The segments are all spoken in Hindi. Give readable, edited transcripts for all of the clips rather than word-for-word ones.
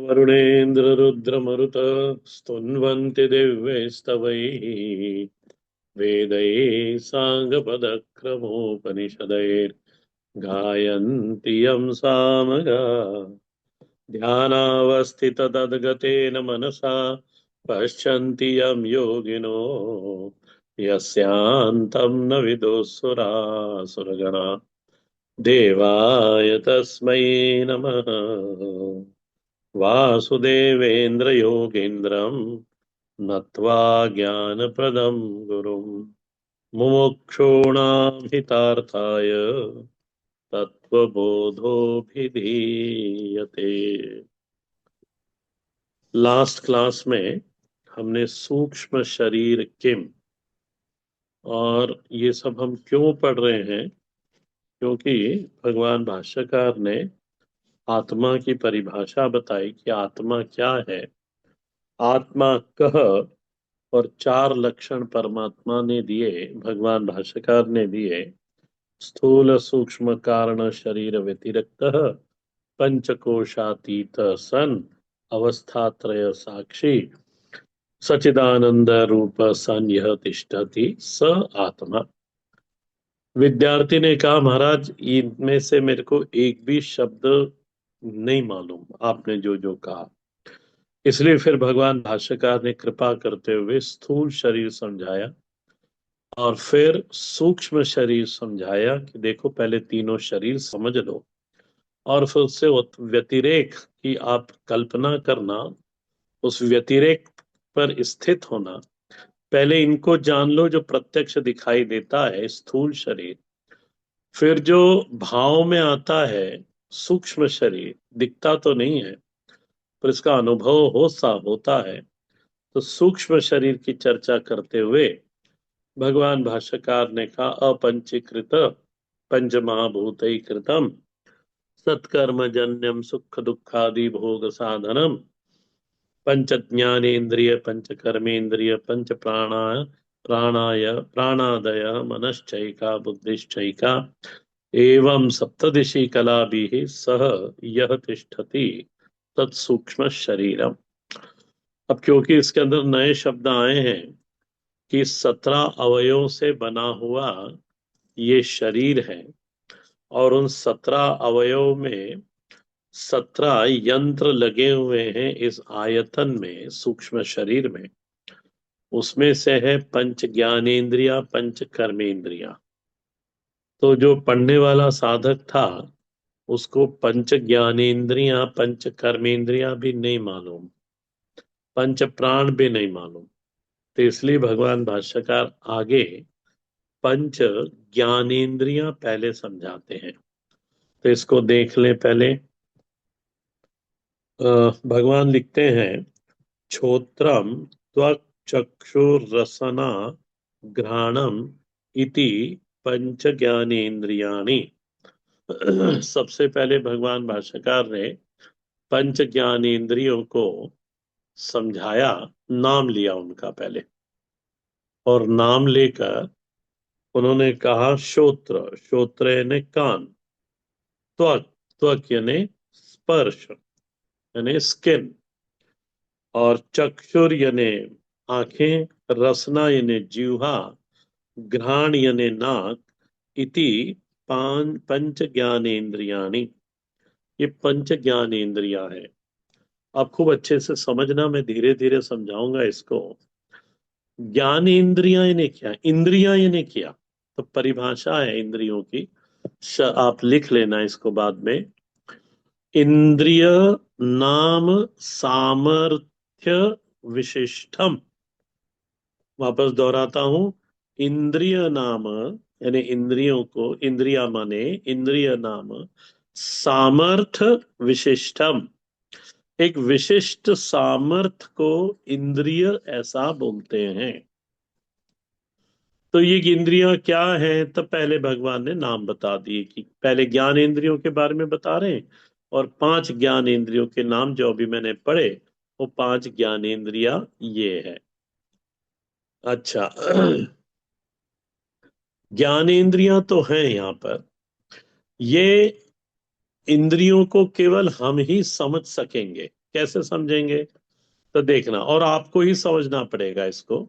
वरुणेन्द्ररुद्रमरुत स्तुन्वन्ति दिव्यैस्तवैः वेदैः साङ्गपदक्रमोपनिषदैर्गायन्ति यं सामगा ध्यानावस्थिततद्गतेन मनसा पश्यन्ति यं योगिनो यस्यान्तं न विदुःसुरासुरगणा देवाय तस्मै नमः। वासुदेवेन्द्र योगेन्द्रं नत्वा ज्ञानप्रदं गुरुं मुमुक्षूणां हितार्थाय तत्वबोधोभिधीयते। लास्ट क्लास में हमने सूक्ष्म शरीर किम और ये सब हम क्यों पढ़ रहे हैं, क्योंकि भगवान भाष्यकार ने आत्मा की परिभाषा बताई कि आत्मा क्या है, आत्मा कह, और चार लक्षण परमात्मा ने दिए, भगवान भाष्यकार ने दिए। स्थूल सूक्ष्म कारण शरीर व्यतिरिक्त पंचकोशातीत सन अवस्थात्रय साक्षी सचिदानंद रूप सन यह तिष्ठति स आत्मा। विद्यार्थी ने कहा, महाराज इनमें से मेरे को एक भी शब्द नहीं मालूम, आपने जो जो कहा। इसलिए फिर भगवान भाष्यकार ने कृपा करते हुए स्थूल शरीर समझाया और फिर सूक्ष्म शरीर समझाया कि देखो पहले तीनों शरीर समझ लो और फिर उससे व्यतिरेक की आप कल्पना करना, उस व्यतिरेक पर स्थित होना। पहले इनको जान लो जो प्रत्यक्ष दिखाई देता है स्थूल शरीर, फिर जो भाव में आता है सूक्ष्म शरीर, दिखता तो नहीं है पर इसका अनुभव होता है। तो सूक्ष्म शरीर की चर्चा करते हुए भगवान भाष्यकार ने कहा, अपंचीकृत पंच महाभूतैकृतम सत्कर्मजन्यम सुख दुखादि भोग साधनम पंच ज्ञानेन्द्रिय पंच कर्मेन्द्रिय पंच प्राणादय मनश्चैका बुद्धिश्चैका एवं सप्तदिशि कलाभिः सह यह तिष्ठति तत्सूक्ष्म शरीरम। अब क्योंकि इसके अंदर नए शब्द आए हैं कि 17 अवयवों से बना हुआ ये शरीर है और उन 17 अवयव में 17 यंत्र लगे हुए हैं इस आयतन में, सूक्ष्म शरीर में। उसमें से है पंच ज्ञानेन्द्रिया पंच कर्मेंद्रिया। तो जो पढ़ने वाला साधक था उसको पंच ज्ञानेन्द्रिया पंच कर्मेंद्रिया भी नहीं मालूम, पंच प्राण भी नहीं मालूम। तो इसलिए भगवान भाष्यकार आगे पंच ज्ञानेन्द्रियां पहले समझाते हैं। तो इसको देख लें पहले। भगवान लिखते हैं, श्रोत्रम त्वक् चक्षुरसना घ्राणम इति पंच ज्ञानेन्द्रियाणि। सबसे पहले भगवान भाष्यकार ने पंच ज्ञानेन्द्रियों को समझाया, नाम लिया उनका पहले, और नाम लेकर उन्होंने कहा श्रोत्र, श्रोत्र यानी कान, त्वक, त्वक यानी स्पर्श यानी स्किन, और चक्षुर यानी आंखें, रसना यानी जीवा, घ्राण यानी नाक, इति पंच ज्ञानेन्द्रियाणि। ये पंच ज्ञानेन्द्रिया है। आप खूब अच्छे से समझना, मैं धीरे धीरे समझाऊंगा इसको। ज्ञानेन्द्रिया यानी क्या, इंद्रिया यानी क्या, तो परिभाषा है इंद्रियों की। आप लिख लेना इसको बाद में। इंद्रिय नाम सामर्थ्य विशिष्टम। वापस दोहराता हूं, इंद्रिय नाम यानी इंद्रियों को, इंद्रिया माने इंद्रिय नाम सामर्थ्य विशिष्टम, एक विशिष्ट सामर्थ्य को इंद्रिय ऐसा बोलते हैं। तो ये इंद्रियां क्या हैं, तब पहले भगवान ने नाम बता दिए कि पहले ज्ञान इंद्रियों के बारे में बता रहे हैं, और 5 ज्ञान इंद्रियों के नाम जो अभी मैंने पढ़े वो 5 ज्ञान इंद्रिया ये है। अच्छा, ज्ञानेंद्रियां तो हैं यहाँ पर। ये इंद्रियों को केवल हम ही समझ सकेंगे। कैसे समझेंगे? तो देखना, और आपको ही समझना पड़ेगा इसको।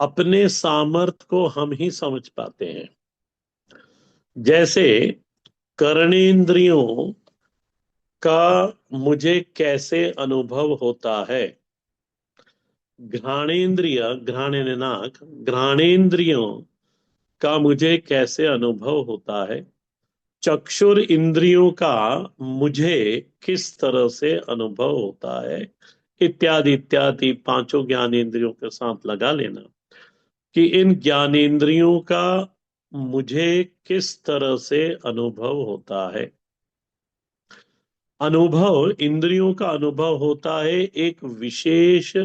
अपने सामर्थ्य को हम ही समझ पाते हैं। जैसे कर्णेंद्रियों का मुझे कैसे अनुभव होता है, घ्राणेंद्रिय, घ्राण नाक, घ्राणेंद्रियों का मुझे कैसे अनुभव होता है, चक्षुर इंद्रियों का मुझे किस तरह से अनुभव होता है, इत्यादि इत्यादि पांचों ज्ञानेंद्रियों के साथ लगा लेना कि इन ज्ञानेंद्रियों का मुझे किस तरह से अनुभव होता है। अनुभव, इंद्रियों का अनुभव होता है एक विशेष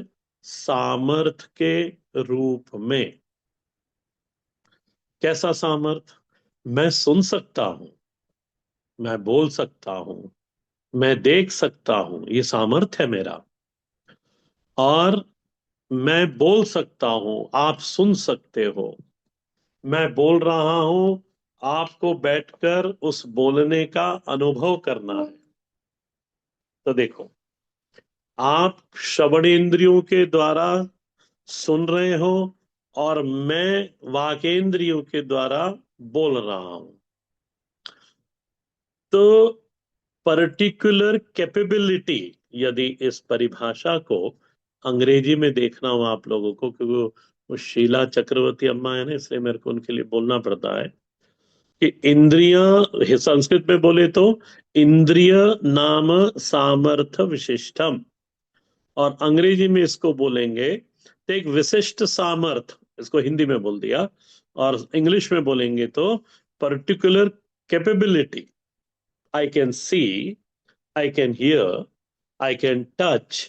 सामर्थ्य के रूप में। कैसा सामर्थ्य? मैं सुन सकता हूं, मैं बोल सकता हूं, मैं देख सकता हूं, ये सामर्थ्य है मेरा। और मैं बोल सकता हूं, आप सुन सकते हो। मैं बोल रहा हूं, आपको बैठकर उस बोलने का अनुभव करना है। तो देखो, आप श्रवणेंद्रियों के द्वारा सुन रहे हो, और मैं वाकेंद्रियों के द्वारा बोल रहा हूं। तो पर्टिकुलर कैपेबिलिटी, यदि इस परिभाषा को अंग्रेजी में देखना हो आप लोगों को, क्योंकि वो शीला चक्रवर्ती अम्मा है ना, इसलिए मेरे को उनके लिए बोलना पड़ता है कि इंद्रिय, संस्कृत में बोले तो इंद्रिय नाम सामर्थ्य विशिष्टम, और अंग्रेजी में इसको बोलेंगे तो एक विशिष्ट सामर्थ्य, इसको हिंदी में बोल दिया, और इंग्लिश में बोलेंगे तो particular capability. I can see, I can hear, I can touch,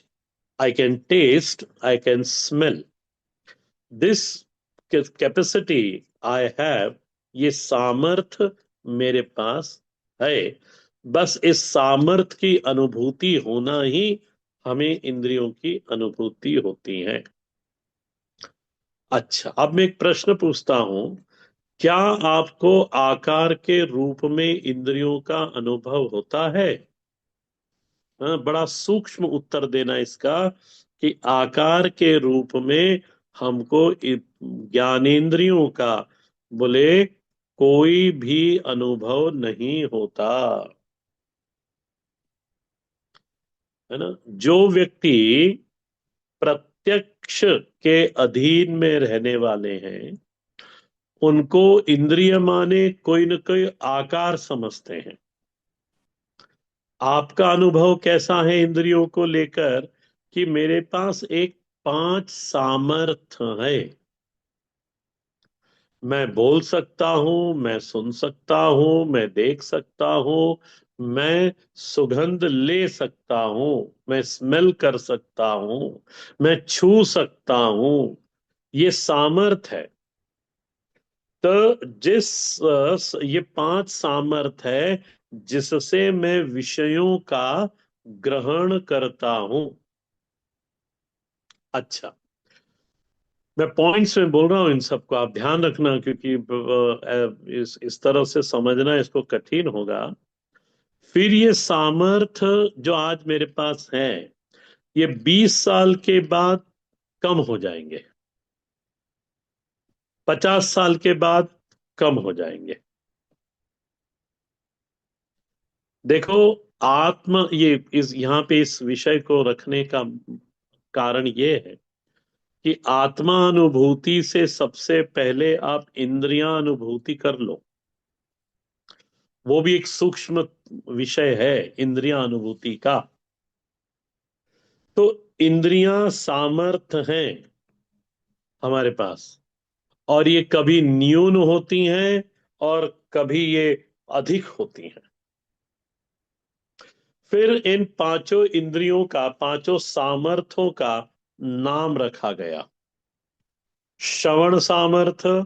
I can taste, I can smell. This capacity I have, ये सामर्थ्य मेरे पास है। बस इस सामर्थ्य की अनुभूति होना ही हमें इंद्रियों की अनुभूति होती है। अच्छा, अब मैं एक प्रश्न पूछता हूं, क्या आपको आकार के रूप में इंद्रियों का अनुभव होता है? हाँ, बड़ा सूक्ष्म उत्तर देना इसका कि आकार के रूप में हमको ज्ञानेंद्रियों का बोले कोई भी अनुभव नहीं होता, है ना। जो व्यक्ति प्रत्यक्ष के अधीन में रहने वाले हैं, उनको इंद्रिय माने कोई न कोई आकार समझते हैं। आपका अनुभव कैसा है इंद्रियों को लेकर? कि मेरे पास एक पांच सामर्थ्य है। मैं बोल सकता हूं, मैं सुन सकता हूं, मैं देख सकता हूं, मैं सुगंध ले सकता हूं, मैं स्मेल कर सकता हूं, मैं छू सकता हूं। ये सामर्थ्य है। तो ये पांच सामर्थ्य है जिससे मैं विषयों का ग्रहण करता हूं। अच्छा, मैं पॉइंट्स में बोल रहा हूँ, इन सबको आप ध्यान रखना, क्योंकि इस तरह से समझना इसको कठिन होगा। फिर ये सामर्थ्य जो आज मेरे पास है, ये 20 साल के बाद कम हो जाएंगे, 50 साल के बाद कम हो जाएंगे। देखो, आत्म ये इस यहाँ पे इस विषय को रखने का कारण ये है कि आत्मा अनुभूति से सबसे पहले आप इंद्रियां अनुभूति कर लो। वो भी एक सूक्ष्म विषय है, इंद्रियां अनुभूति का। तो इंद्रियां सामर्थ्य हैं हमारे पास, और ये कभी न्यून होती हैं और कभी ये अधिक होती हैं। फिर इन पांचों इंद्रियों का, पांचों सामर्थ्यों का नाम रखा गया। श्रवण सामर्थ्य,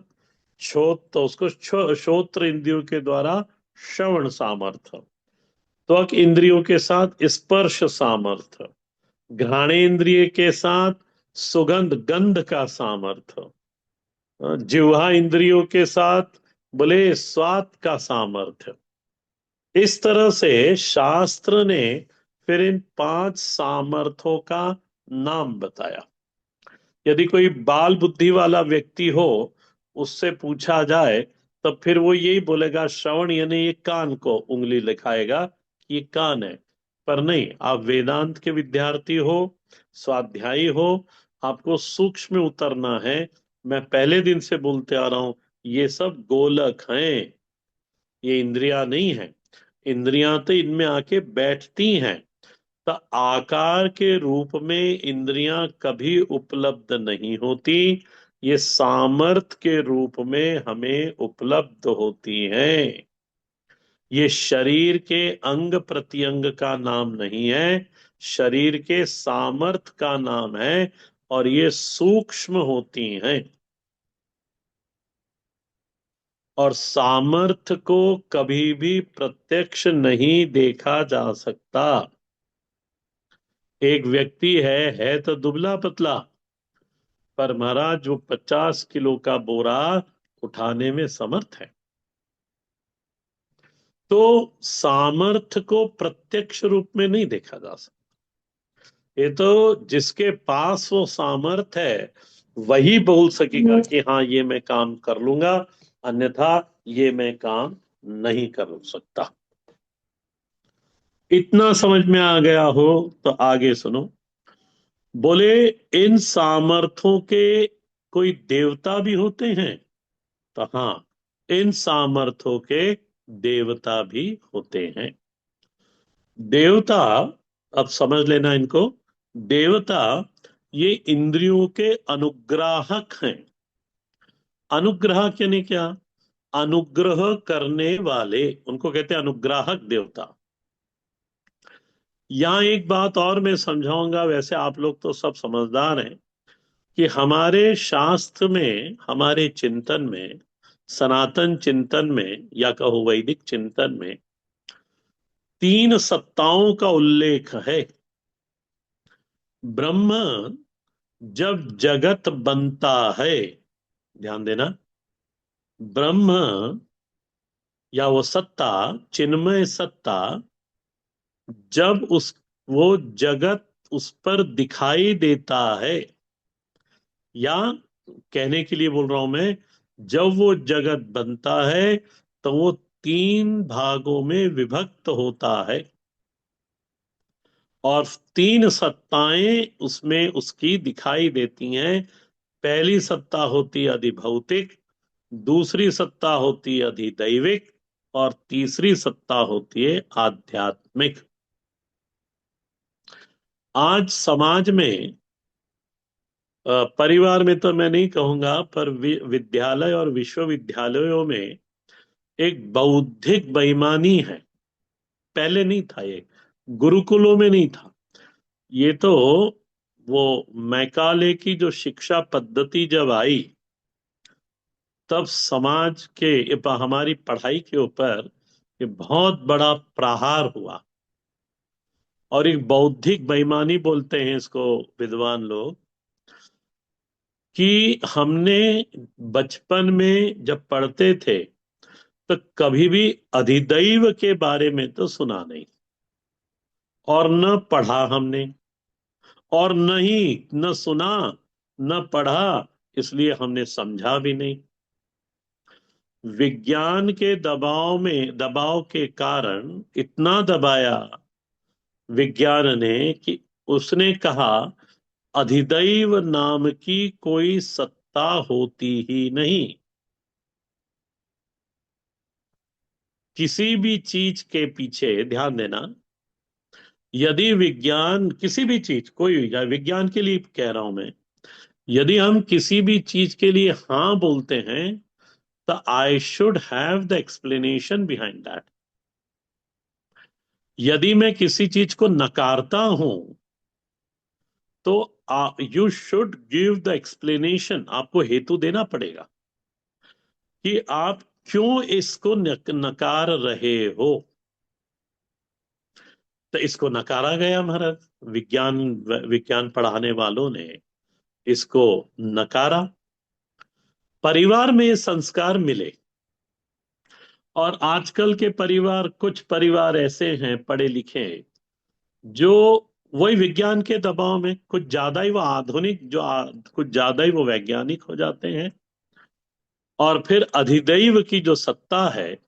तो उसको श्रोत्र इंद्रियों के द्वारा श्रवण सामर्थ्य। त्वक इंद्रियों के साथ स्पर्श सामर्थ्य, घ्राणेन्द्रिय के साथ सुगंध गंध का सामर्थ्य, जिह्वा इंद्रियों के साथ बोले स्वाद का सामर्थ्य, इस तरह से शास्त्र ने फिर इन 5 सामर्थ्यों का नाम बताया। यदि कोई बाल बुद्धि वाला व्यक्ति हो, उससे पूछा जाए, तब फिर वो यही बोलेगा श्रवण, यानी ये कान को उंगली दिखाएगा कि ये कान है। पर नहीं, आप वेदांत के विद्यार्थी हो, स्वाध्यायी हो, आपको सूक्ष्म में उतरना है। मैं पहले दिन से बोलते आ रहा हूं, ये सब गोलक हैं, ये इंद्रियां नहीं है। इंद्रियां तो इनमें आके बैठती हैं। तो आकार के रूप में इंद्रियां कभी उपलब्ध नहीं होती, ये सामर्थ के रूप में हमें उपलब्ध होती हैं। ये शरीर के अंग प्रत्यंग का नाम नहीं है, शरीर के सामर्थ का नाम है, और ये सूक्ष्म होती हैं। और सामर्थ्य को कभी भी प्रत्यक्ष नहीं देखा जा सकता। एक व्यक्ति है तो दुबला पतला, पर महाराज वो 50 किलो का बोरा उठाने में समर्थ है। तो सामर्थ्य को प्रत्यक्ष रूप में नहीं देखा जा सकता। ये तो जिसके पास वो सामर्थ है वही बोल सकेगा कि हाँ ये मैं काम कर लूंगा, अन्यथा ये मैं काम नहीं कर सकता। इतना समझ में आ गया हो तो आगे सुनो। बोले इन सामर्थ्यों के कोई देवता भी होते हैं? तो हाँ, इन सामर्थ्यों के देवता भी होते हैं। देवता, अब समझ लेना इनको, देवता ये इंद्रियों के अनुग्राहक हैं। अनुग्रह यानी क्या? अनुग्रह करने वाले, उनको कहते हैं अनुग्राहक देवता। यहाँ एक बात और मैं समझाऊंगा, वैसे आप लोग तो सब समझदार हैं, कि हमारे शास्त्र में, हमारे चिंतन में, सनातन चिंतन में या कहो वैदिक चिंतन में 3 सत्ताओं का उल्लेख है। ब्रह्म जब जगत बनता है, ध्यान देना, ब्रह्म या वो सत्ता, चिन्मय सत्ता, जब उस वो जगत उस पर दिखाई देता है, या कहने के लिए बोल रहा हूं मैं, जब वो जगत बनता है तो वो 3 भागों में विभक्त होता है, और 3 सत्ताएं उसमें उसकी दिखाई देती हैं। पहली सत्ता होती है अधिभौतिक, दूसरी सत्ता होती है अधिदैविक, और तीसरी सत्ता होती है आध्यात्मिक। आज समाज में, परिवार में तो मैं नहीं कहूंगा, पर विद्यालय और विश्वविद्यालयों में एक बौद्धिक बेईमानी है। पहले नहीं था ये, गुरुकुलों में नहीं था ये तो। वो मैकाले की जो शिक्षा पद्धति जब आई, तब समाज के हमारी पढ़ाई के ऊपर ये बहुत बड़ा प्रहार हुआ। और एक बौद्धिक बेईमानी बोलते हैं इसको विद्वान लोग, कि हमने बचपन में जब पढ़ते थे तो कभी भी अधिदैव के बारे में तो सुना नहीं, और न पढ़ा हमने, और नहीं न सुना, न पढ़ा, इसलिए हमने समझा भी नहीं। विज्ञान के दबाव के कारण इतना दबाया विज्ञान ने कि उसने कहा अधिदैव नाम की कोई सत्ता होती ही नहीं। किसी भी चीज के पीछे ध्यान देना, यदि विज्ञान किसी भी चीज, कोई भी, या विज्ञान के लिए कह रहा हूं मैं, यदि हम किसी भी चीज के लिए हाँ बोलते हैं, तो I should have the explanation behind that. यदि मैं किसी चीज को नकारता हूं, तो you should give the explanation, आपको हेतु देना पड़ेगा कि आप क्यों इसको नकार रहे हो। तो इसको नकारा गया महाराज, विज्ञान विज्ञान पढ़ाने वालों ने इसको नकारा। परिवार में ये संस्कार मिले, और आजकल के परिवार, कुछ परिवार ऐसे हैं पढ़े लिखे, जो वही विज्ञान के दबाव में कुछ ज्यादा ही वो आधुनिक, कुछ ज्यादा ही वो वैज्ञानिक हो जाते हैं, और फिर अधिदैव की जो सत्ता है,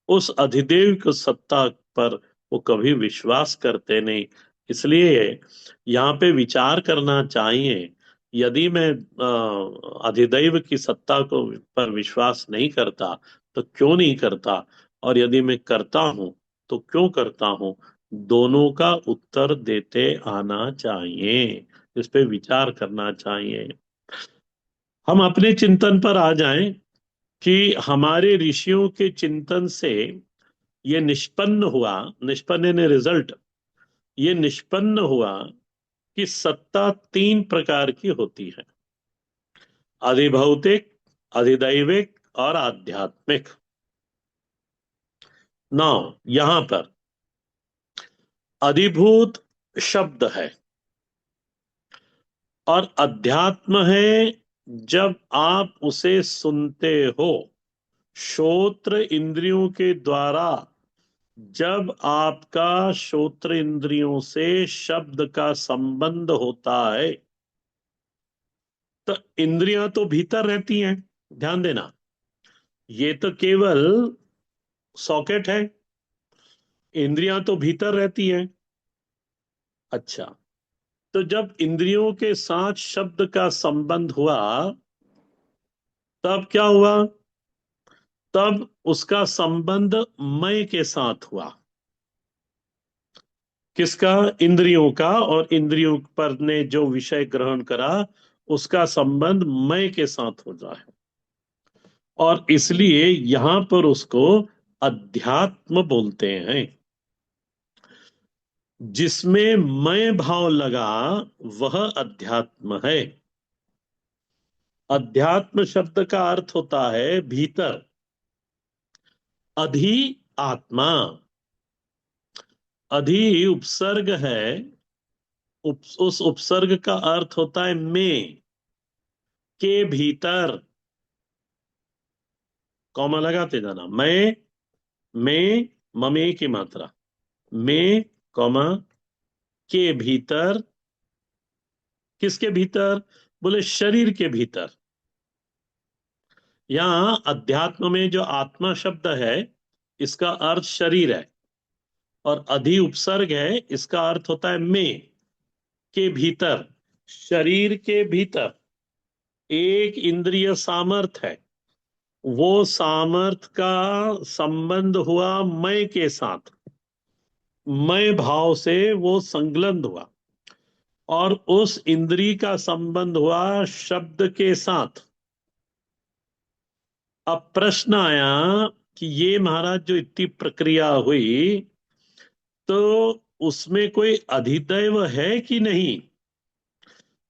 उस अधिदेव की सत्ता पर वो कभी विश्वास करते नहीं। इसलिए यहाँ पे विचार करना चाहिए, यदि मैं अधिदैव की सत्ता को पर विश्वास नहीं करता तो क्यों नहीं करता, और यदि मैं करता हूं तो क्यों करता हूं। दोनों का उत्तर देते आना चाहिए, इस पे विचार करना चाहिए। हम अपने चिंतन पर आ जाएं कि हमारे ऋषियों के चिंतन से ये निष्पन्न हुआ, निष्पन्न ने रिजल्ट, ये निष्पन्न हुआ कि सत्ता तीन प्रकार की होती है: अधिभौतिक, अधिदैविक और आध्यात्मिक। नौ, यहां पर अधिभूत शब्द है और अध्यात्म है जब आप उसे सुनते हो, श्रोत्र इंद्रियों के द्वारा। जब आपका श्रोत्र इंद्रियों से शब्द का संबंध होता है, तो इंद्रियां तो भीतर रहती हैं, ध्यान देना, ये तो केवल सॉकेट है, इंद्रियां तो भीतर रहती हैं। अच्छा, तो जब इंद्रियों के साथ शब्द का संबंध हुआ, तब क्या हुआ? तब उसका संबंध मय के साथ हुआ। किसका? इंद्रियों का, और इंद्रियों पर ने जो विषय ग्रहण करा, उसका संबंध मय के साथ हो जाए, और इसलिए यहां पर उसको अध्यात्म बोलते हैं। जिसमें मैं भाव लगा, वह अध्यात्म है। अध्यात्म शब्द का अर्थ होता है भीतर, अधि आत्मा। अधि उपसर्ग है, उस उपसर्ग का अर्थ होता है में, के भीतर। कॉमा लगाते जाना, मैं, में, ममे की मात्रा, में, कॉमा, के भीतर। किसके भीतर? बोले शरीर के भीतर। यहां अध्यात्म में जो आत्मा शब्द है, इसका अर्थ शरीर है, और अधि उपसर्ग है, इसका अर्थ होता है में, के भीतर। शरीर के भीतर एक इंद्रिय सामर्थ है, वो सामर्थ का संबंध हुआ मय के साथ, मय भाव से वो संलग्न हुआ, और उस इंद्री का संबंध हुआ शब्द के साथ। अब प्रश्न आया कि ये महाराज जो इतनी प्रक्रिया हुई, तो उसमें कोई अधिदैव है कि नहीं?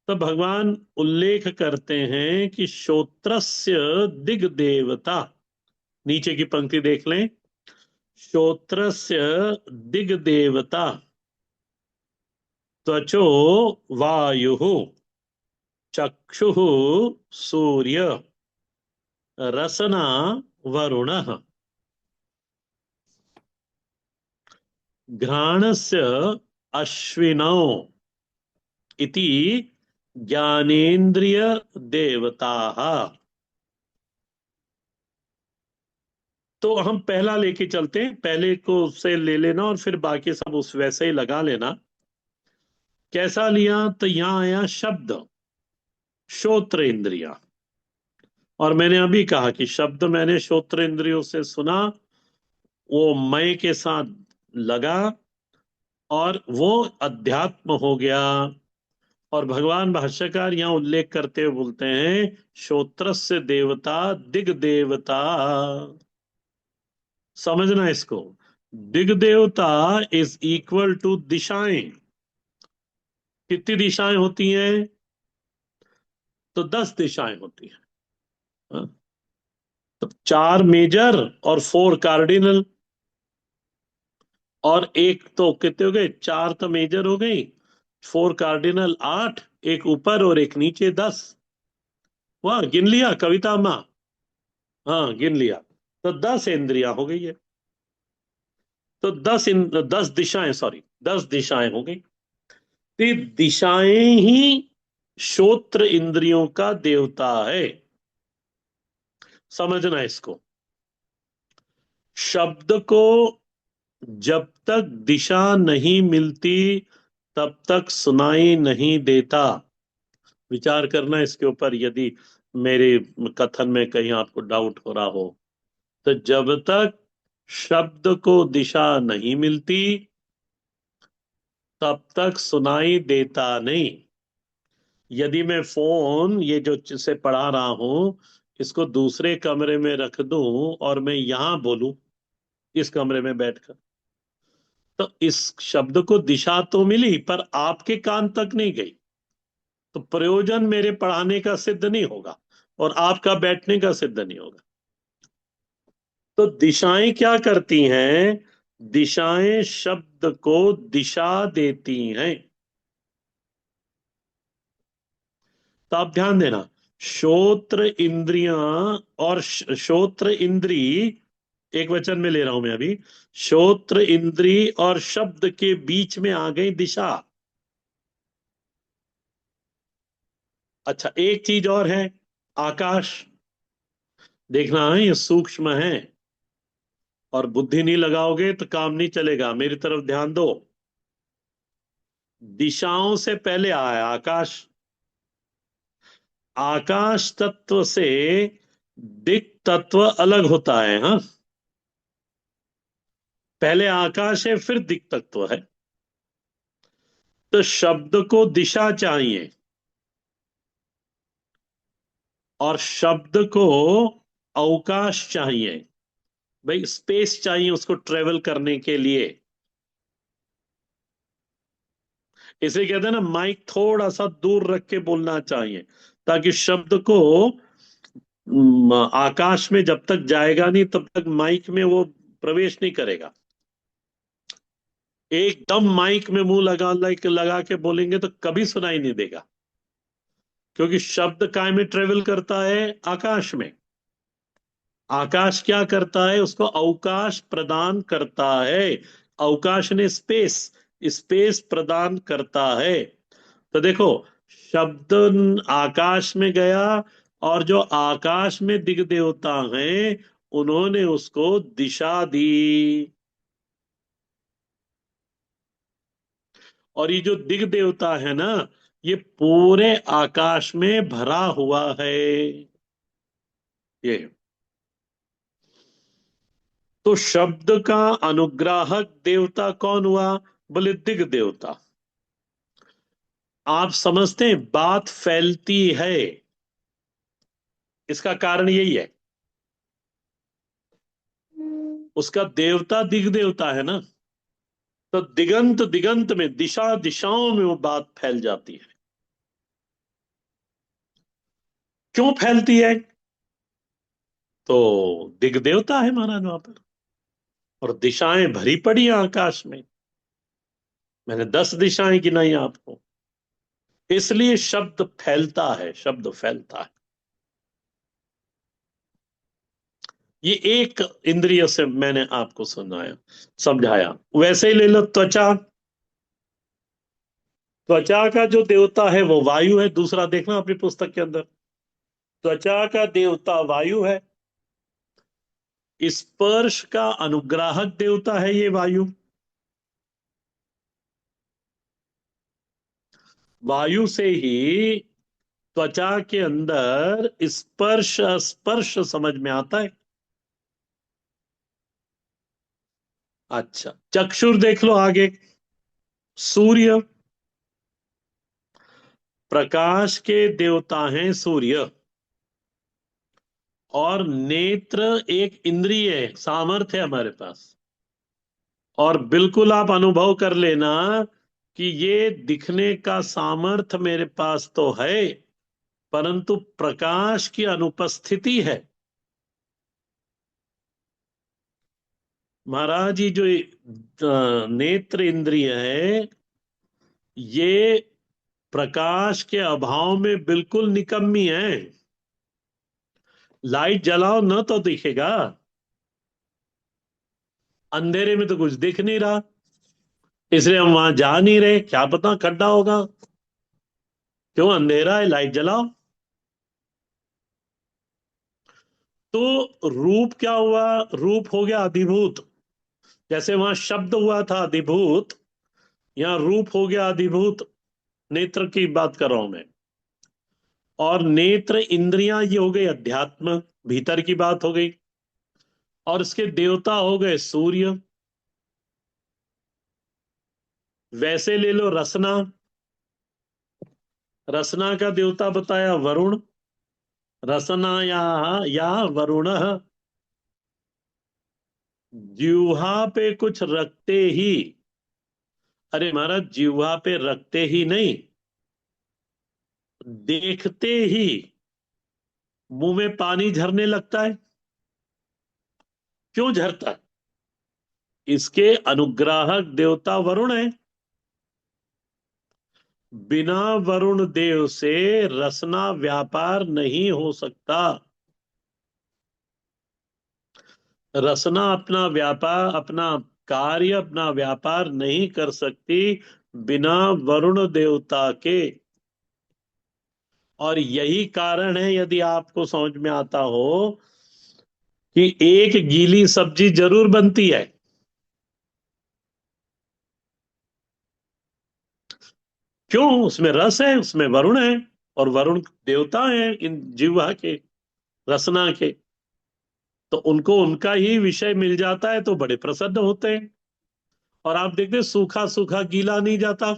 तो भगवान उल्लेख करते हैं कि श्रोत्रस्य दिग्देवता। नीचे की पंक्ति देख लें, श्रोत्रस्य दिग्देवता त्वचो वायुः, चक्षुः सूर्य, रसना वरुणः, घ्राणस्य अश्विनौ इति ज्ञानेन्द्रिय देवताः। तो हम पहला लेके चलते हैं, पहले को उससे ले लेना और फिर बाकी सब उस वैसे ही लगा लेना। कैसा लिया? तो यहां आया शब्द, श्रोत्र इंद्रिया, और मैंने अभी कहा कि शब्द मैंने श्रोत्र इंद्रियों से सुना, वो मय के साथ लगा, और वो अध्यात्म हो गया। और भगवान भाष्यकार यहाँ उल्लेख करते हुए बोलते हैं, श्रोत्रस्य देवता दिग देवता। समझना इसको, दिग देवता इज इक्वल टू दिशाएं। कितनी दिशाएं होती हैं? तो 10 दिशाएं होती हैं। हाँ? तो 4 मेजर और 4 कार्डिनल, और एक तो कितने हो गए? 4 तो मेजर हो गई, 4 कार्डिनल 8, एक ऊपर और एक नीचे 10। वाह, गिन लिया कविता माँ? हाँ गिन लिया। तो 10 इंद्रियां हो गई है। तो 10 दिशाएं, सॉरी, 10 दिशाएं हो गई। तो ये दिशाएं ही श्रोत्र इंद्रियों का देवता है। समझना इसको। शब्द को जब तक दिशा नहीं मिलती तब तक सुनाई नहीं देता। विचार करना इसके ऊपर, यदि मेरे कथन में कहीं आपको डाउट हो रहा हो। तो जब तक शब्द को दिशा नहीं मिलती तब तक सुनाई देता नहीं। यदि मैं फोन ये जो से पढ़ा रहा हूं इसको दूसरे कमरे में रख दूं और मैं यहां बोलूं इस कमरे में बैठकर, तो इस शब्द को दिशा तो मिली पर आपके कान तक नहीं गई। तो प्रयोजन मेरे पढ़ाने का सिद्ध नहीं होगा और आपका बैठने का सिद्ध नहीं होगा। तो दिशाएं क्या करती हैं? दिशाएं शब्द को दिशा देती हैं। तो आप ध्यान देना, श्रोत्र इंद्रियां और श्रोत्र इंद्री, एक वचन में ले रहा हूं मैं अभी, श्रोत्र इंद्री और शब्द के बीच में आ गई दिशा। अच्छा, एक चीज और है, आकाश। देखना है ये सूक्ष्म है, और बुद्धि नहीं लगाओगे तो काम नहीं चलेगा। मेरी तरफ ध्यान दो। दिशाओं से पहले आया आकाश। आकाश तत्व से दिक् तत्व अलग होता है, हाँ। पहले आकाश है फिर दिक् तत्व है। तो शब्द को दिशा चाहिए और शब्द को अवकाश चाहिए। भाई स्पेस चाहिए उसको ट्रेवल करने के लिए। इसे कहते हैं ना, माइक थोड़ा सा दूर रख के बोलना चाहिए ताकि शब्द को आकाश में जब तक जाएगा नहीं तब तक माइक में वो प्रवेश नहीं करेगा। एकदम माइक में मुंह लगा के बोलेंगे तो कभी सुनाई नहीं देगा, क्योंकि शब्द काय में ट्रेवल करता है? आकाश में। आकाश क्या करता है? उसको अवकाश प्रदान करता है। अवकाश ने स्पेस, स्पेस प्रदान करता है। तो देखो, शब्द आकाश में गया और जो आकाश में दिग देवता हैं उन्होंने उसको दिशा दी। और ये जो दिग देवता है ना, ये पूरे आकाश में भरा हुआ है। ये तो शब्द का अनुग्राहक देवता कौन हुआ? बोले दिग देवता। आप समझते हैं बात फैलती है, इसका कारण यही है। उसका देवता दिग देवता है ना, तो दिगंत दिगंत में, दिशा दिशाओं में वो बात फैल जाती है। क्यों फैलती है? तो दिग देवता है महाराज वहां पर, और दिशाएं भरी पड़ी हैं आकाश में। मैंने 10 दिशाएं गिनाई आपको। इसलिए शब्द फैलता है, शब्द फैलता है। ये एक इंद्रिय से मैंने आपको सुनाया, समझाया। वैसे ही ले लो त्वचा। त्वचा का जो देवता है वो वायु है। दूसरा देखना अपनी पुस्तक के अंदर, त्वचा का देवता वायु है। स्पर्श का अनुग्राहक देवता है ये वायु। वायु से ही त्वचा के अंदर स्पर्श स्पर्श समझ में आता है। अच्छा, चक्षुर देख लो आगे। सूर्य, प्रकाश के देवता हैं सूर्य। और नेत्र एक इंद्रिय है, सामर्थ्य है हमारे पास। और बिल्कुल आप अनुभव कर लेना कि ये दिखने का सामर्थ्य मेरे पास तो है, परंतु प्रकाश की अनुपस्थिति है। महाराज ये जो नेत्र इंद्रिय है, ये प्रकाश के अभाव में बिल्कुल निकम्मी है। लाइट जलाओ न तो दिखेगा। अंधेरे में तो कुछ दिख नहीं रहा, इसलिए हम वहां जा नहीं रहे, क्या पता खड्डा होगा। क्यों, अंधेरा है, लाइट जलाओ। तो रूप क्या हुआ? रूप हो गया अधिभूत। जैसे वहां शब्द हुआ था अधिभूत, यहाँ रूप हो गया अधिभूत। नेत्र की बात कर रहा हूं मैं। और नेत्र इंद्रियां ये हो गई अध्यात्म, भीतर की बात हो गई। और इसके देवता हो गए सूर्य। वैसे ले लो रसना, रसना का देवता बताया वरुण। रसना या वरुण। जिह्वा पे कुछ रखते ही, अरे महाराज जिह्वा पे रखते ही नहीं, देखते ही मुंह में पानी झरने लगता है। क्यों झरता है? इसके अनुग्राहक देवता वरुण है। बिना वरुण देव से रसना व्यापार नहीं हो सकता। रसना अपना व्यापार, अपना कार्य, अपना व्यापार नहीं कर सकती बिना वरुण देवता के। और यही कारण है, यदि आपको समझ में आता हो, कि एक गीली सब्जी जरूर बनती है। क्यों? उसमें रस है, उसमें वरुण है। और वरुण देवता है इन जीवा के, रसना के। तो उनको उनका ही विषय मिल जाता है तो बड़े प्रसन्न होते हैं। और आप देखते हैं, सूखा सूखा गीला नहीं जाता।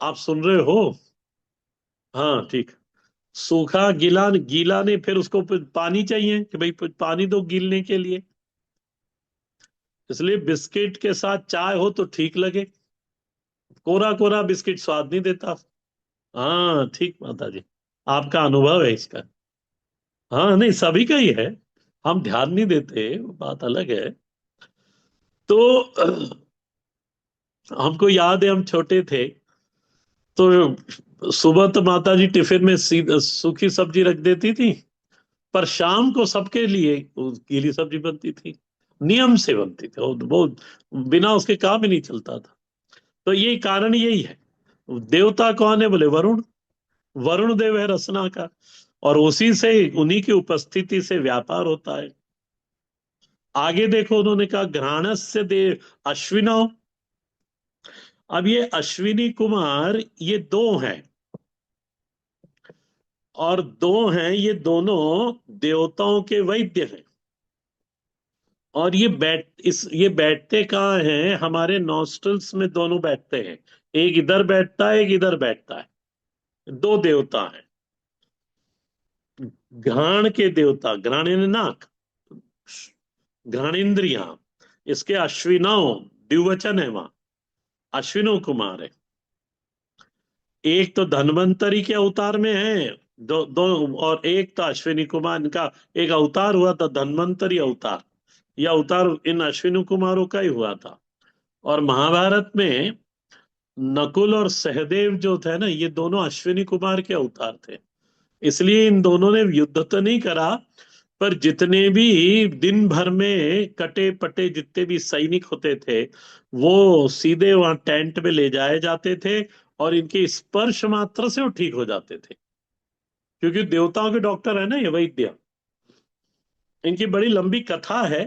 आप सुन रहे हो? हाँ ठीक। सूखा गीला, गीला नहीं, फिर उसको फिर पानी चाहिए कि भाई पानी दो गीलने के लिए। इसलिए बिस्किट के साथ चाय हो तो ठीक लगे, कोरा कोरा बिस्किट स्वाद नहीं देता। हाँ ठीक माता जी, आपका अनुभव है इसका। हाँ नहीं, सभी का ही है, हम ध्यान नहीं देते, वो बात अलग है। तो हमको याद है, हम छोटे थे तो सुबह तो माता जी टिफिन में सूखी सब्जी रख देती थी, पर शाम को सबके लिए वो गीली सब्जी बनती थी। नियम से बनती थी वो बिना उसके काम ही नहीं चलता था। तो ये कारण यही है। देवता कौन है? बोले वरुण। वरुण देव है रसना का। और उसी से, उन्हीं की उपस्थिति से व्यापार होता है। आगे देखो, उन्होंने कहा घ्राणस्य देव अश्विनौ। अब ये अश्विनी कुमार, ये दो हैं। और दो हैं, ये दोनों देवताओं के वैद्य हैं। और ये बैठते कहाँ हैं? हमारे नॉस्ट्रल्स में दोनों बैठते हैं। एक इधर बैठता है, एक इधर बैठता है। दो देवता हैं। घ्राण के देवता, घ्राण यानी नाक, घ्राणेन्द्रिया, इसके अश्विनौ, द्विवचन है वहां, अश्विनो कुमार है। एक तो धन्वंतरी के अवतार में है, दो, और एक तो अश्विनी कुमार का एक अवतार हुआ था, धन्वंतरी अवतार। यह अवतार इन अश्विनी कुमारों का ही हुआ था। और महाभारत में नकुल और सहदेव जो थे ना, ये दोनों अश्विनी कुमार के अवतार थे। इसलिए इन दोनों ने युद्ध तो नहीं करा, पर जितने भी दिन भर में कटे पटे जितने भी सैनिक होते थे, वो सीधे वहां टेंट में ले जाए जाते थे। और इनके स्पर्श मात्र से वो ठीक हो जाते थे, क्योंकि देवताओं के डॉक्टर है ना ये वैद्य। इनकी बड़ी लंबी कथा है।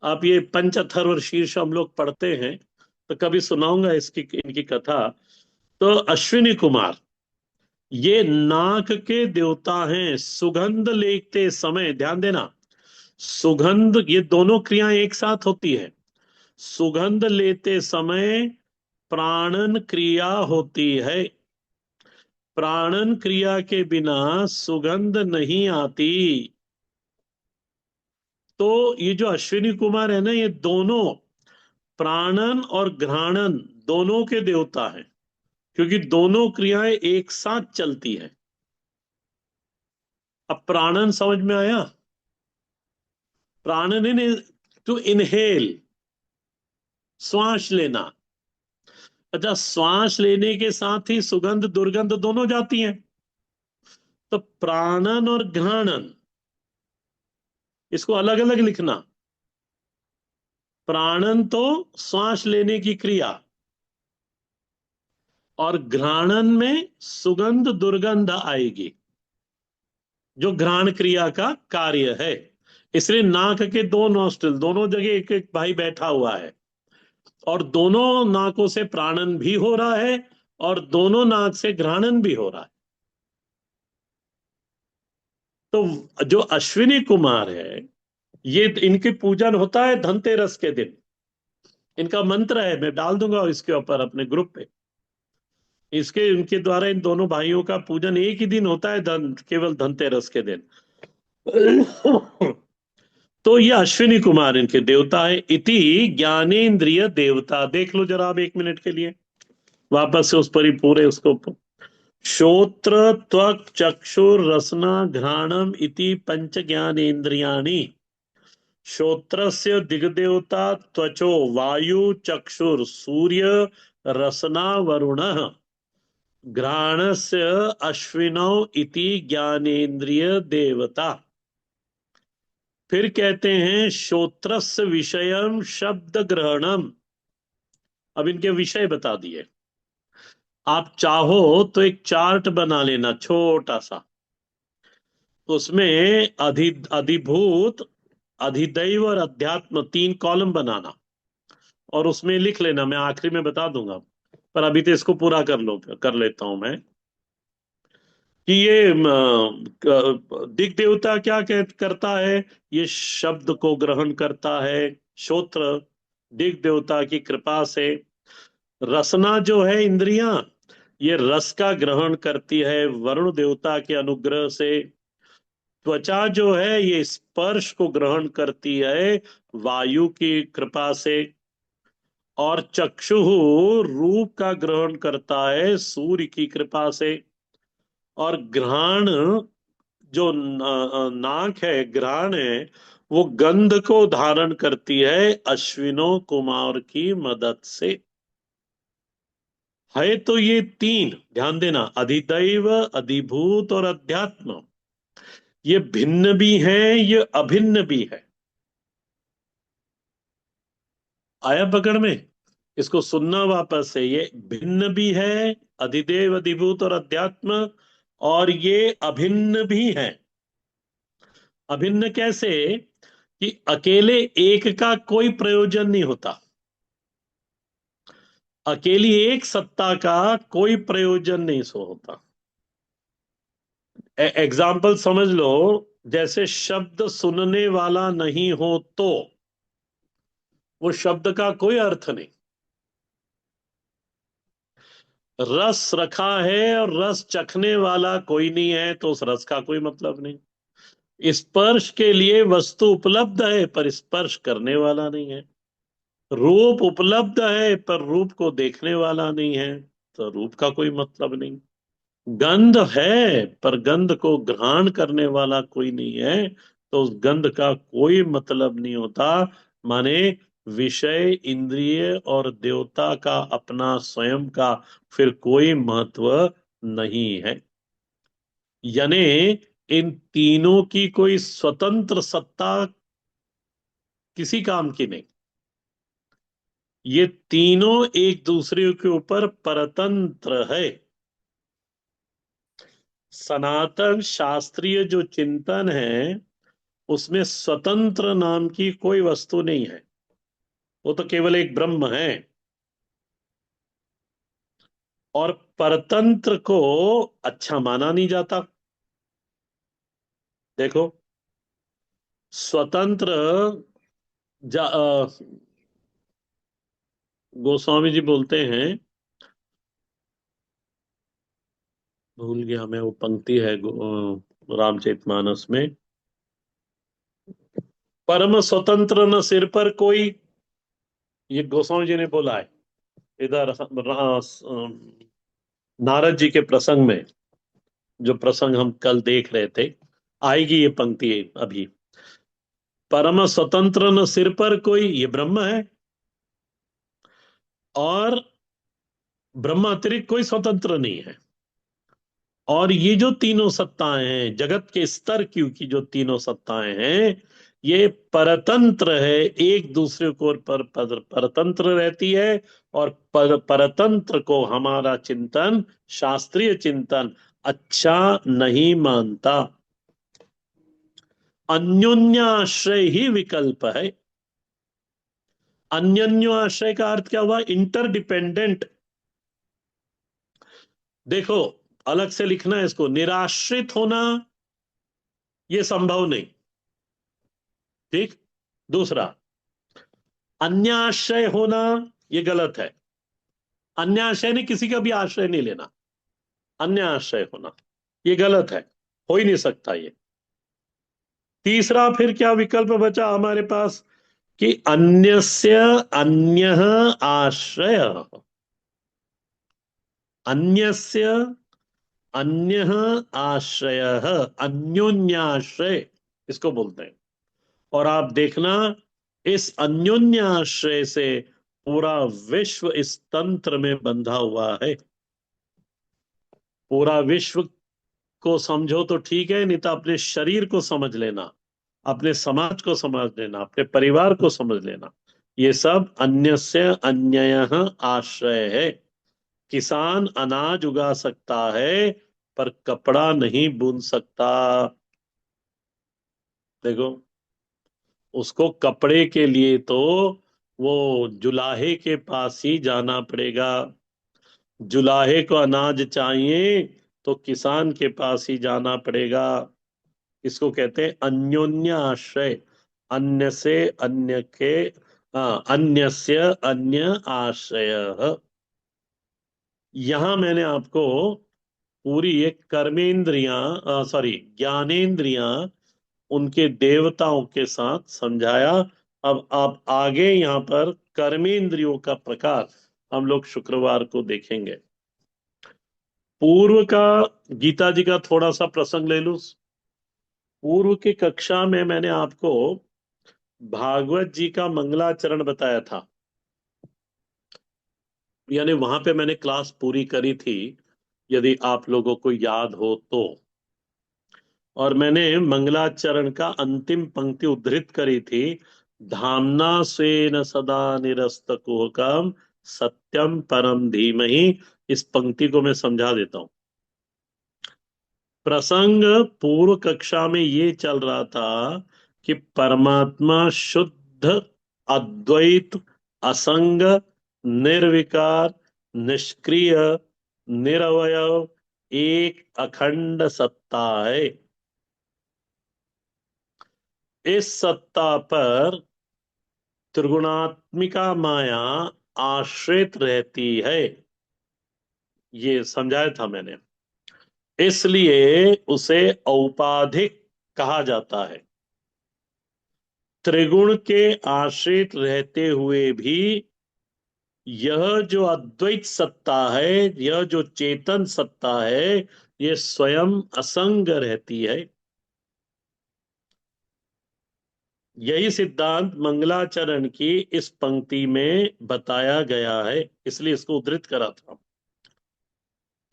आप ये पंच अथर्व शीर्ष हम लोग पढ़ते हैं, तो कभी सुनाऊंगा इसकी, इनकी कथा। तो अश्विनी कुमार ये नाक के देवता हैं। सुगंध लेते समय ध्यान देना, सुगंध, ये दोनों क्रियाएं एक साथ होती है। सुगंध लेते समय प्राणन क्रिया होती है। प्राणन क्रिया के बिना सुगंध नहीं आती। तो ये जो अश्विनी कुमार है ना, ये दोनों प्राणन और घ्राणन दोनों के देवता हैं, क्योंकि दोनों क्रियाएं एक साथ चलती हैं। अब प्राणन समझ में आया? प्राणन इन, टू इनहेल, श्वास लेना। अच्छा, श्वास लेने के साथ ही सुगंध दुर्गंध दोनों जाती हैं। तो प्राणन और घ्राणन, इसको अलग अलग लिखना। प्राणन तो श्वास लेने की क्रिया, और घ्राणन में सुगंध दुर्गंध आएगी, जो घ्राण क्रिया का कार्य है। इसलिए नाक के दो नोस्ट्रिल, दोनों जगह एक एक भाई बैठा हुआ है, और दोनों नाकों से प्राणन भी हो रहा है, और दोनों नाक से घ्राणन भी हो रहा है। तो जो अश्विनी कुमार है, ये इनकी पूजन होता है धनतेरस के दिन। इनका मंत्र है, मैं डाल दूंगा इसके ऊपर अपने ग्रुप पे। इसके इनके द्वारा इन दोनों भाइयों का पूजन एक ही दिन होता है, केवल धनतेरस के दिन। तो ये अश्विनी कुमार इनके देवता है। इति ज्ञानेन्द्रिय देवता, देख लो जरा आप 1 मिनट के लिए वापस से उस पर ही पूरे उसको। श्रोत्र त्वक चक्षुर रसना घ्राणम इति पंच ज्ञानेन्द्रियाणि। श्रोत्रस्य दिग्देवता त्वचो वायु चक्षुर सूर्य रसना वरुणः। घ्राणस्य अश्विनौ इति ज्ञानेन्द्रिय देवता। फिर कहते हैं श्रोत्रस्य विषयम शब्द ग्रहणम। अब इनके विषय बता दिए। आप चाहो तो एक चार्ट बना लेना छोटा सा, उसमें अधिभूत, अधिदैव और अध्यात्म 3 कॉलम बनाना, और उसमें लिख लेना, मैं आखिरी में बता दूंगा, पर अभी तो इसको पूरा कर लेता हूं मैं। कि ये दिग देवता क्या करता है, ये शब्द को ग्रहण करता है, श्रोत्र दिग देवता की कृपा से। रसना जो है इंद्रियां, ये रस का ग्रहण करती है वरुण देवता के अनुग्रह से। त्वचा जो है ये स्पर्श को ग्रहण करती है वायु की कृपा से। और चक्षु रूप का ग्रहण करता है सूर्य की कृपा से। और घ्राण, जो नाक है, घ्राण है, वो गंध को धारण करती है अश्विनो कुमार की मदद से। है तो ये 3, ध्यान देना, अधिदैव अधिभूत और अध्यात्म, ये भिन्न भी हैं, ये अभिन्न भी है। आया पकड़ में? इसको सुनना वापस से, ये भिन्न भी है, अधिदेव अधिभूत और अध्यात्म, और ये अभिन्न भी है। अभिन्न कैसे? कि अकेले एक का कोई प्रयोजन नहीं होता, अकेली एक सत्ता का कोई प्रयोजन नहीं सो होता। एग्जाम्पल समझ लो, जैसे शब्द सुनने वाला नहीं हो तो वो शब्द का कोई अर्थ नहीं। रस रखा है और रस चखने वाला कोई नहीं है तो उस रस का कोई मतलब नहीं। स्पर्श के लिए वस्तु उपलब्ध है पर स्पर्श करने वाला नहीं है। रूप उपलब्ध है पर रूप को देखने वाला नहीं है, तो रूप का कोई मतलब नहीं। गंध है पर गंध को ग्रहण करने वाला कोई नहीं है, तो उस गंध का कोई मतलब नहीं होता। माने विषय, इंद्रिय और देवता का अपना स्वयं का फिर कोई महत्व नहीं है। यानी इन तीनों की कोई स्वतंत्र सत्ता किसी काम की नहीं। ये तीनों एक दूसरे के ऊपर परतंत्र है। सनातन शास्त्रीय जो चिंतन है उसमें स्वतंत्र नाम की कोई वस्तु नहीं है, वो तो केवल एक ब्रह्म है। और परतंत्र को अच्छा माना नहीं जाता। देखो, स्वतंत्र गोस्वामी जी बोलते हैं, भूल गया मैं वो पंक्ति है रामचरितमानस में, परम स्वतंत्र न सिर पर कोई, ये गोस्वामी जी ने बोला है इधर नारद जी के प्रसंग में, जो प्रसंग हम कल देख रहे थे। आएगी ये पंक्ति अभी। परम स्वतंत्र न सिर पर कोई, ये ब्रह्म है, और ब्रह्म अतिरिक्त कोई स्वतंत्र नहीं है। और ये जो तीनों सत्ताएं हैं, जगत के स्तर की जो तीनों सत्ताएं हैं, ये परतंत्र है, एक दूसरे को परतंत्र रहती है। और परतंत्र को हमारा चिंतन, शास्त्रीय चिंतन अच्छा नहीं मानता। अन्योन्याश्रय ही विकल्प है। अन्योन्याश्रय का अर्थ क्या हुआ? इंटरडिपेंडेंट। देखो, अलग से लिखना है इसको। निराश्रित होना ये संभव नहीं। ठीक। दूसरा, अन्य आश्रय होना ये गलत है। अन्य आश्रय ने किसी का भी आश्रय नहीं लेना। अन्य आश्रय होना ये गलत है, हो ही नहीं सकता ये। तीसरा फिर क्या विकल्प बचा हमारे पास? कि अन्यस्य अन्य आश्रय। अन्यस्य अन्य आश्रय, अन्योन्याश्रय इसको बोलते हैं। और आप देखना, इस अन्योन्याश्रय से पूरा विश्व इस तंत्र में बंधा हुआ है। पूरा विश्व को समझो तो ठीक है, नहीं तो अपने शरीर को समझ लेना, अपने समाज को समझ लेना, अपने परिवार को समझ लेना। ये सब अन्यस्य अन्ययः आश्रय है। किसान अनाज उगा सकता है, पर कपड़ा नहीं बुन सकता। देखो, उसको कपड़े के लिए तो वो जुलाहे के पास ही जाना पड़ेगा। जुलाहे को अनाज चाहिए तो किसान के पास ही जाना पड़ेगा। इसको कहते हैं अन्योन्य आश्रय। अन्य से अन्य के, अन्यस्य अन्य आश्रय। यहां मैंने आपको पूरी एक कर्मेंद्रियां, सॉरी, ज्ञानेंद्रियां उनके देवताओं के साथ समझाया। अब आप आगे यहाँ पर कर्मेंद्रियों का प्रकार हम लोग शुक्रवार को देखेंगे। पूर्व का, गीता जी का थोड़ा सा प्रसंग ले लूं। पूर्व की कक्षा में मैंने आपको भागवत जी का मंगलाचरण बताया था। यानी वहां पे मैंने क्लास पूरी करी थी, यदि आप लोगों को याद हो तो। और मैंने मंगलाचरण का अंतिम पंक्ति उद्धृत करी थी। धामना स्वेन सदा निरस्त कुहकम सत्यम परम धीमहि। इस पंक्ति को मैं समझा देता हूं। प्रसंग पूर्व कक्षा में ये चल रहा था कि परमात्मा शुद्ध, अद्वैत, असंग, निर्विकार, निष्क्रिय, निरवयव, एक अखंड सत्ता है। इस सत्ता पर त्रिगुणात्मिका माया आश्रित रहती है। ये समझाया था मैंने। इसलिए उसे औपाधिक कहा जाता है। त्रिगुण के आश्रित रहते हुए भी यह जो अद्वैत सत्ता है, यह जो चेतन सत्ता है, ये स्वयं असंग रहती है। यही सिद्धांत मंगलाचरण की इस पंक्ति में बताया गया है, इसलिए इसको उद्धृत करा था।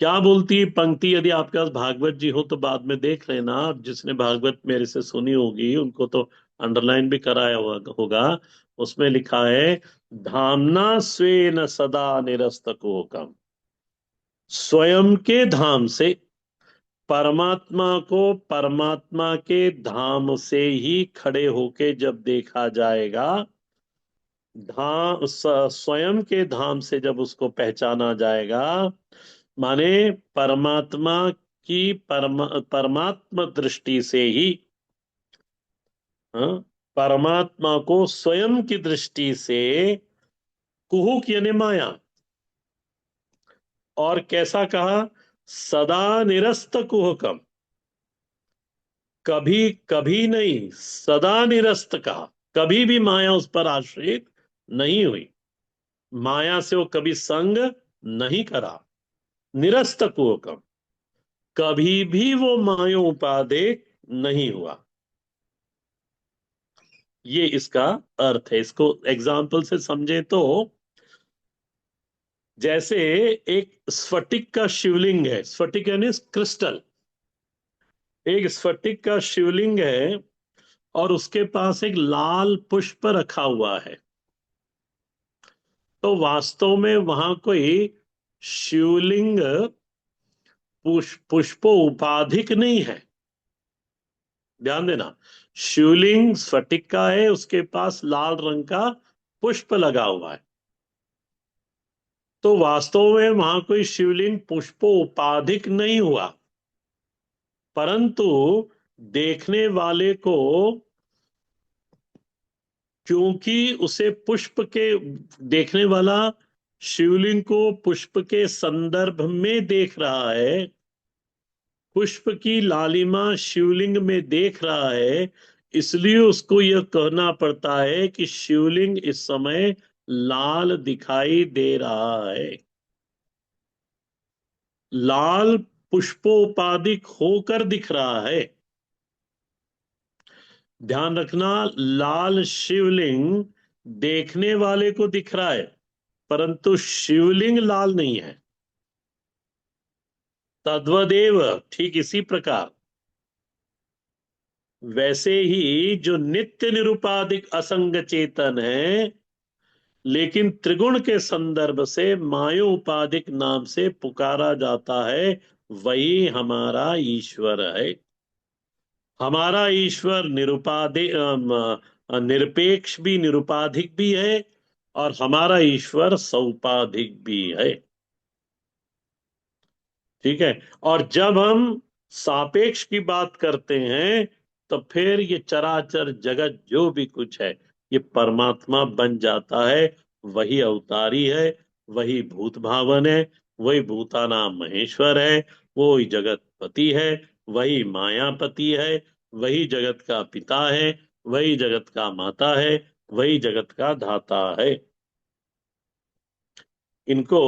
क्या बोलती है पंक्ति? यदि आपके पास भागवत जी हो तो बाद में देख लेना। जिसने भागवत मेरे से सुनी होगी उनको तो अंडरलाइन भी कराया हुआ होगा। उसमें लिखा है, धामना स्वेन सदा निरस्तकोकम। स्वयं के धाम से, परमात्मा को परमात्मा के धाम से ही खड़े होके जब देखा जाएगा, स्वयं के धाम से जब उसको पहचाना जाएगा, माने परमात्मा की परमात्मा दृष्टि से ही, हाँ, परमात्मा को स्वयं की दृष्टि से कुहुक यानी माया। और कैसा कहा? सदा निरस्त कुहकम। कभी कभी नहीं, सदा निरस्त कहा। कभी भी माया उस पर आश्रित नहीं हुई। माया से वो कभी संग नहीं करा। निरस्त कुहकम, कभी भी वो मायोपाधिक नहीं हुआ। ये इसका अर्थ है। इसको एग्जाम्पल से समझे तो, जैसे एक स्फटिक का शिवलिंग है। स्फटिक यानी क्रिस्टल। एक स्फटिक का शिवलिंग है, और उसके पास एक लाल पुष्प रखा हुआ है, तो वास्तव में वहां कोई शिवलिंग पुष्पोपाधिक नहीं है। ध्यान देना, शिवलिंग स्फटिक का है, उसके पास लाल रंग का पुष्प लगा हुआ है, तो वास्तव में वहां कोई शिवलिंग पुष्पोपाधिक नहीं हुआ। परंतु देखने वाले को, क्योंकि उसे पुष्प के, देखने वाला शिवलिंग को पुष्प के संदर्भ में देख रहा है, पुष्प की लालिमा शिवलिंग में देख रहा है, इसलिए उसको यह कहना पड़ता है कि शिवलिंग इस समय लाल दिखाई दे रहा है। लाल पुष्पोपादिक होकर दिख रहा है। ध्यान रखना, लाल शिवलिंग देखने वाले को दिख रहा है, परंतु शिवलिंग लाल नहीं है। तद्वदेव, ठीक इसी प्रकार वैसे ही जो नित्य निरुपाधिक असंग चेतन है, लेकिन त्रिगुण के संदर्भ से मायोपाधिक नाम से पुकारा जाता है, वही हमारा ईश्वर है। हमारा ईश्वर निरपेक्ष भी, निरुपाधिक भी है, और हमारा ईश्वर सौपाधिक भी है। ठीक है। और जब हम सापेक्ष की बात करते हैं, तो फिर ये चराचर जगत जो भी कुछ है, ये परमात्मा बन जाता है। वही अवतारी है, वही भूत भावन है, वही भूतानाम महेश्वर है, वही जगतपति है, वही मायापति है, वही जगत का पिता है, वही जगत का माता है, वही जगत का धाता है। इनको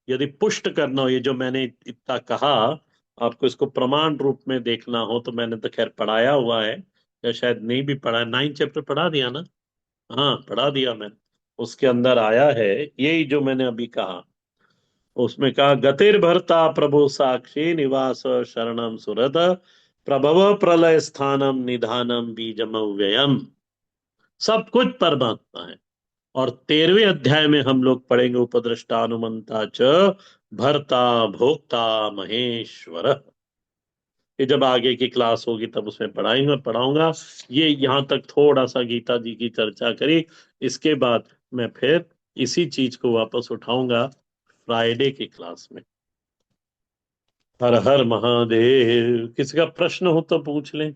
यदि पुष्ट करना हो, ये जो मैंने इतना कहा, आपको इसको प्रमाण रूप में देखना हो, तो मैंने तो खैर पढ़ाया हुआ है, या शायद नहीं भी पढ़ा, 9 चैप्टर पढ़ा दिया ना। हाँ, पढ़ा दिया मैंने। उसके अंदर आया है यही जो मैंने अभी कहा। उसमें कहा, गतिर्भर्ता प्रभु साक्षी निवास शरणम सुरत, प्रभव प्रलय स्थानम निधानम बीजम व्ययम। सब कुछ परमात्मा है। और 13वें अध्याय में हम लोग पढ़ेंगे, उपद्रष्टानुमंता च भर्ता भोक्ता महेश्वर। ये जब आगे की क्लास होगी तब उसमें पढ़ाएंगे, पढ़ाऊंगा। ये यहाँ तक थोड़ा सा गीता जी की चर्चा करी। इसके बाद मैं फिर इसी चीज को वापस उठाऊंगा फ्राइडे की क्लास में। हर हर महादेव। किसी का प्रश्न हो तो पूछ लें।